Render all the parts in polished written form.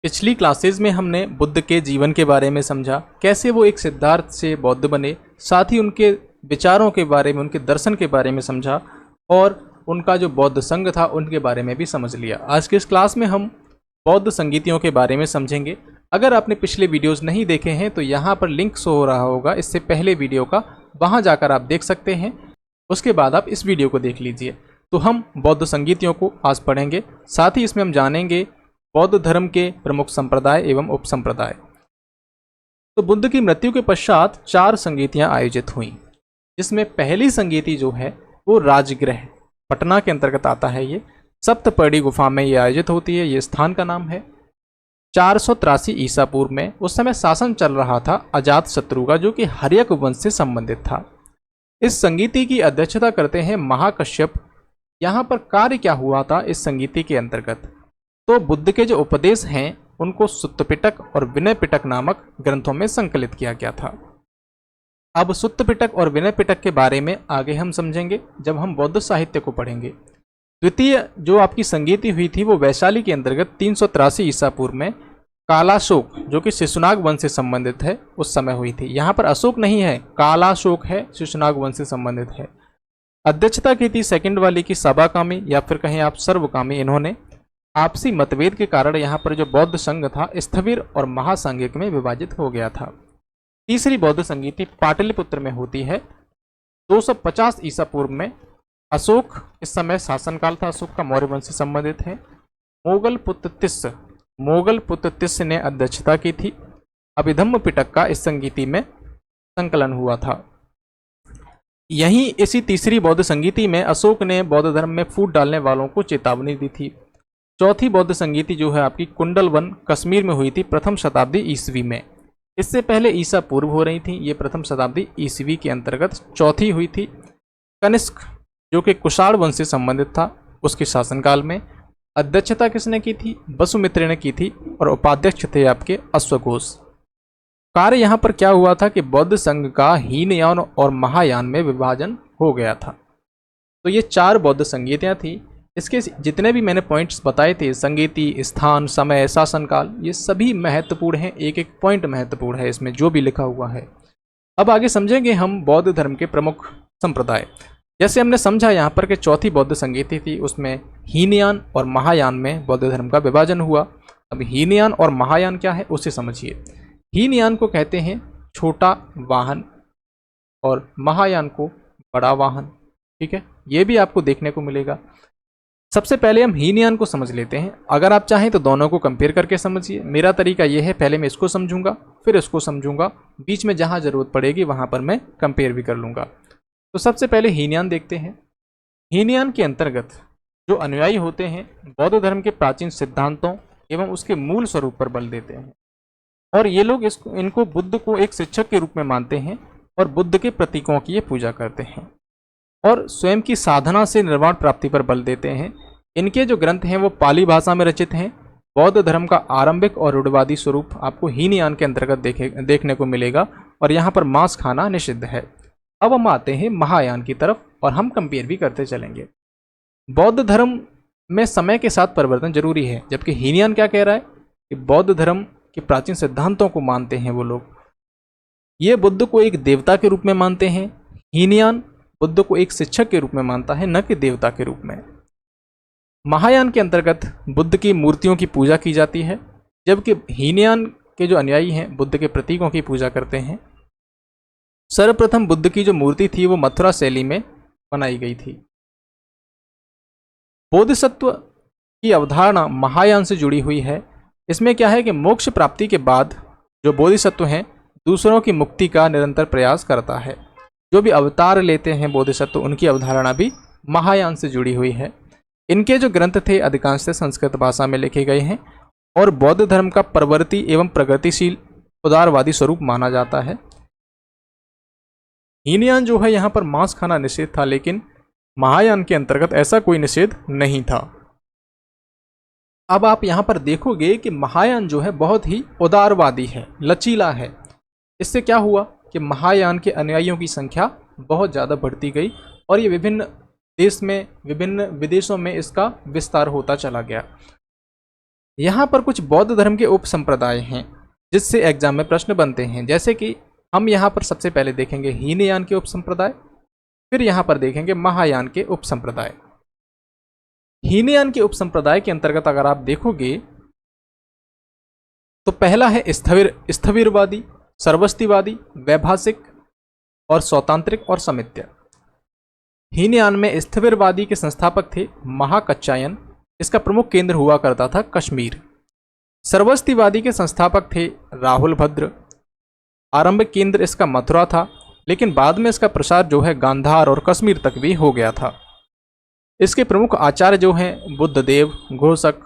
पिछली क्लासेस में हमने बुद्ध के जीवन के बारे में समझा, कैसे वो एक सिद्धार्थ से बौद्ध बने, साथ ही उनके विचारों के बारे में, उनके दर्शन के बारे में समझा और उनका जो बौद्ध संघ था उनके बारे में भी समझ लिया। आज के इस क्लास में हम बौद्ध संगीतियों के बारे में समझेंगे। अगर आपने पिछले वीडियोस नहीं देखे हैं तो यहाँ पर लिंक शो हो रहा होगा इससे पहले वीडियो का, वहाँ जाकर आप देख सकते हैं। उसके बाद आप इस वीडियो को देख लीजिए। तो हम बौद्ध संगीतियों को आज पढ़ेंगे, साथ ही इसमें हम जानेंगे बौद्ध धर्म के प्रमुख संप्रदाय एवं उपसंप्रदाय। तो बुद्ध की मृत्यु के पश्चात 4 संगीतियां आयोजित हुई, जिसमेमें पहली संगीति जो है वो राजगृह पटना के अंतर्गत आता है। ये सप्तपर्णी गुफा में ये आयोजित होती है। ये स्थान का नाम है। 483 ईसा पूर्व में उस समय शासन चल रहा था अजात शत्रु का, जो कि हर्यक वंश से संबंधित था। इस संगीति की अध्यक्षता करते हैं महाकश्यप। यहाँ पर कार्य क्या हुआ था इस संगीति के अंतर्गत, तो बुद्ध के जो उपदेश हैं उनको सुत्त पिटक और विनय पिटक नामक ग्रंथों में संकलित किया गया था। अब सुत्त पिटक और विनय पिटक के बारे में आगे हम समझेंगे जब हम बौद्ध साहित्य को पढ़ेंगे। द्वितीय जो आपकी संगीति हुई थी वो वैशाली के अंतर्गत 383 ईसा पूर्व में कालाशोक, जो कि शिशुनाग वंश से संबंधित है, उस समय हुई थी। यहाँ पर अशोक नहीं है, कालाशोक है, शिशुनाग वंश से संबंधित है। अध्यक्षता की थी सेकंड वाली की सभाकामी या फिर कहें आप सर्वकामी। इन्होंने आपसी मतभेद के कारण यहाँ पर जो बौद्ध संघ था स्थविर और महासांगिक में विभाजित हो गया था। तीसरी बौद्ध संगीति पाटलिपुत्र में होती है 250 ईसा पूर्व में। अशोक, इस समय शासनकाल था अशोक का, मौर्य वंश से संबंधित है। मोगल पुत्र तिस्स ने अध्यक्षता की थी। अभिधम्म पिटक का इस संगीति में संकलन हुआ था। यहीं इसी तीसरी बौद्ध संगीति में अशोक ने बौद्ध धर्म में फूट डालने वालों को चेतावनी दी थी। चौथी बौद्ध संगीति जो है आपकी कुंडलवन कश्मीर में हुई थी प्रथम शताब्दी ईस्वी में। इससे पहले ईसा पूर्व हो रही थी, ये प्रथम शताब्दी ईस्वी के अंतर्गत चौथी हुई थी। कनिष्क जो कि कुषाण वंश से संबंधित था, उसके शासनकाल में। अध्यक्षता किसने की थी? वसुमित्र ने की थी और उपाध्यक्ष थे आपके अश्वघोष। कार्य यहाँ पर क्या हुआ था कि बौद्ध संघ का हीनयान और महायान में विभाजन हो गया था। तो ये 4 बौद्ध संगीतियाँ थी। इसके जितने भी मैंने पॉइंट्स बताए थे, संगीति, स्थान, समय, शासनकाल, ये सभी महत्वपूर्ण हैं। एक एक पॉइंट महत्वपूर्ण है इसमें जो भी लिखा हुआ है। अब आगे समझेंगे हम बौद्ध धर्म के प्रमुख संप्रदाय। जैसे हमने समझा यहाँ पर कि चौथी बौद्ध संगीति थी, उसमें हीनयान और महायान में बौद्ध धर्म का विभाजन हुआ। अब हीनयान और महायान क्या है उसे समझिए। हीनयान को कहते हैं छोटा वाहन और महायान को बड़ा वाहन। ठीक है, ये भी आपको देखने को मिलेगा। सबसे पहले हम हीनयान को समझ लेते हैं। अगर आप चाहें तो दोनों को कंपेयर करके समझिए। मेरा तरीका यह है, पहले मैं इसको समझूंगा फिर इसको समझूंगा, बीच में जहां जरूरत पड़ेगी वहां पर मैं कंपेयर भी कर लूंगा। तो सबसे पहले हीनयान देखते हैं। हीनयान के अंतर्गत जो अनुयायी होते हैं बौद्ध धर्म के प्राचीन सिद्धांतों एवं उसके मूल स्वरूप पर बल देते हैं, और ये लोग इनको बुद्ध को एक शिक्षक के रूप में मानते हैं और बुद्ध के प्रतीकों की ये पूजा करते हैं और स्वयं की साधना से निर्वाण प्राप्ति पर बल देते हैं। इनके जो ग्रंथ हैं वो पाली भाषा में रचित हैं। बौद्ध धर्म का आरंभिक और रूढ़वादी स्वरूप आपको हीनयान के अंतर्गत देखने को मिलेगा और यहाँ पर मांस खाना निषिद्ध है। अब हम आते हैं महायान की तरफ और हम कंपेयर भी करते चलेंगे। बौद्ध धर्म में समय के साथ परिवर्तन जरूरी है, जबकि हीनयान क्या कह रहा है कि बौद्ध धर्म के प्राचीन सिद्धांतों को मानते हैं वो लोग। ये बुद्ध को एक देवता के रूप में मानते हैं। हीनयान बुद्ध को एक शिक्षक के रूप में मानता है, न कि देवता के रूप में। महायान के अंतर्गत बुद्ध की मूर्तियों की पूजा की जाती है, जबकि हीनयान के जो अनुयायी हैं बुद्ध के प्रतीकों की पूजा करते हैं। सर्वप्रथम बुद्ध की जो मूर्ति थी वो मथुरा शैली में बनाई गई थी। बोधिसत्व की अवधारणा महायान से जुड़ी हुई है। इसमें क्या है कि मोक्ष प्राप्ति के बाद जो बोधिसत्व हैं दूसरों की मुक्ति का निरंतर प्रयास करता है। जो भी अवतार लेते हैं बोधिसत्व, उनकी अवधारणा भी महायान से जुड़ी हुई है। इनके जो ग्रंथ थे अधिकांशतः संस्कृत भाषा में लिखे गए हैं और बौद्ध धर्म का प्रवृत्ति एवं प्रगतिशील उदारवादी स्वरूप माना जाता है। हीनयान जो है यहाँ पर मांस खाना निषेध था, लेकिन महायान के अंतर्गत ऐसा कोई निषेध नहीं था। अब आप यहाँ पर देखोगे कि महायान जो है बहुत ही उदारवादी है, लचीला है। इससे क्या हुआ कि महायान के अनुयायियों की संख्या बहुत ज़्यादा बढ़ती गई और ये विभिन्न देश में, विभिन्न विदेशों में इसका विस्तार होता चला गया। यहाँ पर कुछ बौद्ध धर्म के उप संप्रदाय हैं जिससे एग्जाम में प्रश्न बनते हैं, जैसे कि हम यहाँ पर सबसे पहले देखेंगे हीनयान के उप संप्रदाय, फिर यहाँ पर देखेंगे महायान के उप संप्रदाय। हीनयान के उप संप्रदाय के अंतर्गत अगर आप देखोगे तो पहला है स्थविरवादी, सर्वस्तिवादी, वैभाषिक और स्वतांत्रिक और समित्य। हीनयान में स्थविरवादी के संस्थापक थे महाकच्चायन, इसका प्रमुख केंद्र हुआ करता था कश्मीर। सर्वस्तिवादी के संस्थापक थे राहुल भद्र, आरंभिक केंद्र इसका मथुरा था, लेकिन बाद में इसका प्रसार जो है गांधार और कश्मीर तक भी हो गया था। इसके प्रमुख आचार्य जो हैं बुद्धदेव, घोषक,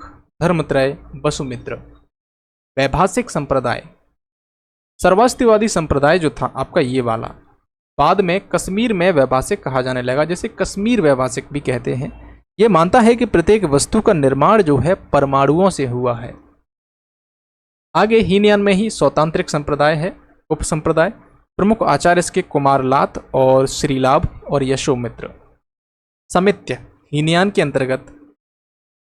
धर्मत्रय, वसुमित्र। वैभाषिक संप्रदाय, सर्वस्तिवादी संप्रदाय जो था आपका ये वाला, बाद में कश्मीर में वैभाषिक कहा जाने लगा, जैसे कश्मीर वैभाषिक भी कहते हैं। ये मानता है कि प्रत्येक वस्तु का निर्माण जो है परमाणुओं से हुआ है। आगे हीनयान में ही स्वतांत्रिक संप्रदाय है, उप संप्रदाय। प्रमुख आचार्य इसके कुमारलात और श्रीलाभ और यशोमित्र। समित्य हीनयान के अंतर्गत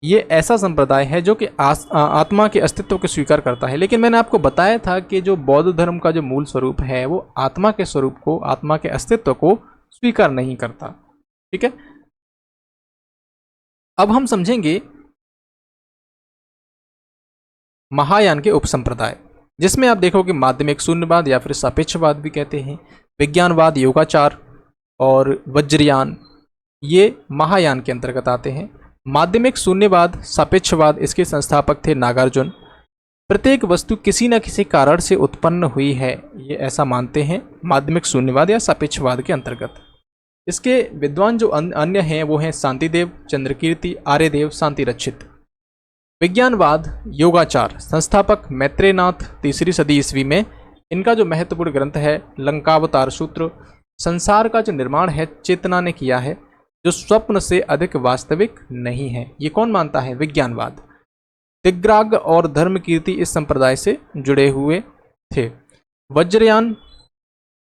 ये ऐसा संप्रदाय है जो कि आत्मा के अस्तित्व को स्वीकार करता है, लेकिन मैंने आपको बताया था कि जो बौद्ध धर्म का जो मूल स्वरूप है वो आत्मा के स्वरूप को, आत्मा के अस्तित्व को स्वीकार नहीं करता। ठीक है, अब हम समझेंगे महायान के उपसंप्रदाय, जिसमें आप देखोगे माध्यमिक शून्यवाद या फिर सापेक्षवाद भी कहते हैं, विज्ञानवाद, योगाचार और वज्रयान, ये महायान के अंतर्गत आते हैं। माध्यमिक शून्यवाद, सापेक्षवाद, इसके संस्थापक थे नागार्जुन। प्रत्येक वस्तु किसी न किसी कारण से उत्पन्न हुई है, ये ऐसा मानते हैं माध्यमिक शून्यवाद या सापेक्षवाद के अंतर्गत। इसके विद्वान जो अन्य हैं वो हैं शांतिदेव, चंद्रकीर्ति, आर्यदेव, शांतिरक्षित। विज्ञानवाद, योगाचार, संस्थापक मैत्रेयनाथ, 3री सदी ईस्वी में। इनका जो महत्वपूर्ण ग्रंथ है लंकावतार सूत्र, संसार का जो निर्माण है चेतना ने किया है, जो स्वप्न से अधिक वास्तविक नहीं है। ये कौन मानता है? विज्ञानवाद। दिग्राग और धर्मकीर्ति इस संप्रदाय से जुड़े हुए थे। वज्रयान,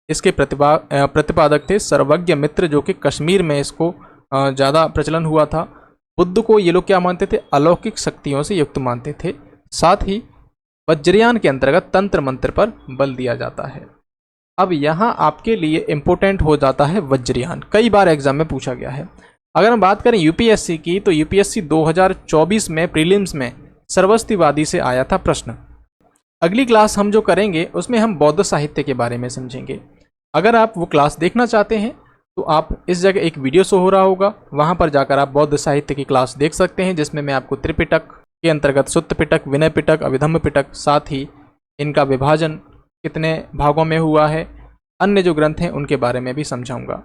इसके प्रतिपादक थे सर्वज्ञ मित्र, जो कि कश्मीर में इसको ज़्यादा प्रचलन हुआ था। बुद्ध को ये लोग क्या मानते थे? अलौकिक शक्तियों से युक्त मानते थे। साथ ही वज्रयान के अंतर्गत तंत्र मंत्र पर बल दिया जाता है। अब यहाँ आपके लिए इम्पोर्टेंट हो जाता है वज्रयान, कई बार एग्जाम में पूछा गया है। अगर हम बात करें यूपीएससी की, तो यूपीएससी 2024 में प्रीलिम्स में सर्वस्तिवादी से आया था प्रश्न। अगली क्लास हम जो करेंगे उसमें हम बौद्ध साहित्य के बारे में समझेंगे। अगर आप वो क्लास देखना चाहते हैं तो आप इस जगह एक वीडियो शो हो रहा होगा, वहाँ पर जाकर आप बौद्ध साहित्य की क्लास देख सकते हैं, जिसमें मैं आपको त्रिपिटक के अंतर्गत सुत्त पिटक, विनय पिटक, अभिधम्म पिटक, साथ ही इनका विभाजन कितने भागों में हुआ है, अन्य जो ग्रंथ हैं उनके बारे में भी समझाऊंगा।